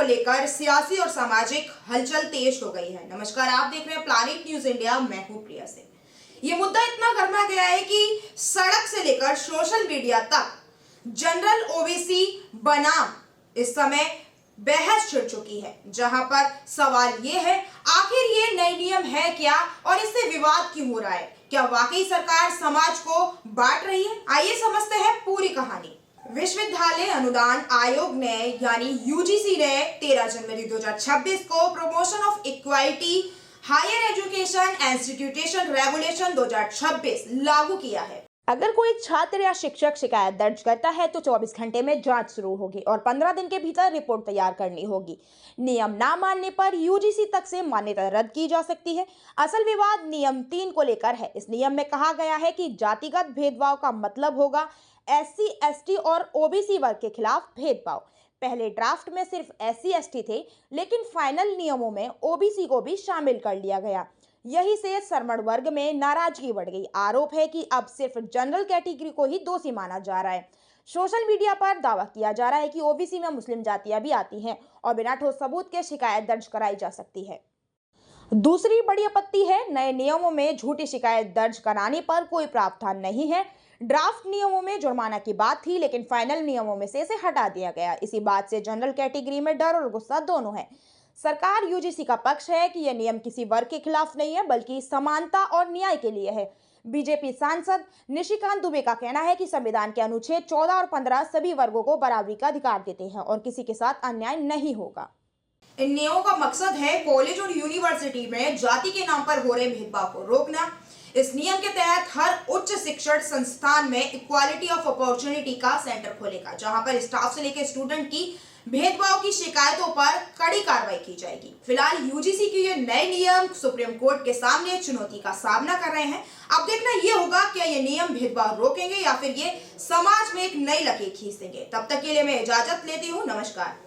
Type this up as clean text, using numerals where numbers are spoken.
लेकर सियासी और सामाजिक हलचल तेज हो गई है। नमस्कार, आप देख रहे हैं प्लैनेट न्यूज इंडिया। मैं हूं प्रिया सिंह। ये मुद्दा इतना गर्मा गया है कि सड़क से लेकर सोशल मीडिया तक जनरल ओबीसी बनाम इस समय बहस छिड़ चुकी है, जहां पर सवाल ये है, आखिर ये नए नियम है क्या और इससे विवाद क्यों हो रहा है? क्या वाकई सरकार समाज को बांट रही है? आइए समझते हैं पूरी कहानी। विश्वविद्यालय अनुदान आयोग ने यानी यूजीसी ने 13 जनवरी 2026 को promotion of equality higher education institution regulation 2026 लागू किया है। अगर कोई छात्र या शिक्षक शिकायत दर्ज करता है तो 24 घंटे में जांच शुरू होगी और 15 दिन के भीतर रिपोर्ट तैयार करनी होगी। नियम ना मानने पर यूजीसी तक से मान्यता रद्द की जा सकती है। असल विवाद नियम 3 को लेकर है। इस नियम में कहा गया है कि जातिगत भेदभाव का मतलब होगा एससी, एसटी और ओबीसी वर्ग के खिलाफ भेदभाव। पहले ड्राफ्ट में सिर्फ एससी, एसटी थे, लेकिन फाइनल नियमों में ओबीसी को भी शामिल कर लिया गया। यही से सरमण वर्ग में नाराजगी बढ़ गई। आरोप है कि अब सिर्फ जनरल कैटेगरी को ही दोषी माना जा रहा है। सोशल मीडिया पर दावा किया जा रहा है कि ओबीसी में मुस्लिम जातियां भी आती हैं और बिना ठोस सबूत के शिकायत दर्ज कराई जा सकती है। दूसरी बड़ी आपत्ति है, नए नियमों में झूठी शिकायत दर्ज कराने पर कोई प्रावधान नहीं है। ड्राफ्ट नियमों में जुर्माना की बात थी, लेकिन फाइनल नियमों में से इसे हटा दिया गया। इसी बात से जनरल कैटेगरी में डर और गुस्सा दोनों है। सरकार यूजीसी का पक्ष है कि यह नियम किसी वर्ग के खिलाफ नहीं है, बल्कि समानता और न्याय के लिए है। बीजेपी सांसद निशिकांत दुबे का कहना है कि संविधान के अनुच्छेद 14 और 15 सभी वर्गों को बराबरी का अधिकार देते हैं और किसी के साथ अन्याय नहीं होगा। इन नियमों का मकसद है कॉलेज और यूनिवर्सिटी में जाति के नाम पर हो रहे भेदभाव को रोकना। इस नियम के तहत हर उच्च शिक्षण संस्थान में इक्वालिटी ऑफ अपॉर्चुनिटी का सेंटर खोलेगा, जहां पर स्टाफ से लेकर स्टूडेंट की भेदभाव की शिकायतों पर कड़ी कार्रवाई की जाएगी। फिलहाल यूजीसी के ये नए नियम सुप्रीम कोर्ट के सामने चुनौती का सामना कर रहे हैं। अब देखना ये होगा क्या ये नियम भेदभाव रोकेंगे या फिर ये समाज में एक नई लकीर खींच देंगे। तब तक के लिए मैं इजाजत लेती हूँ। नमस्कार।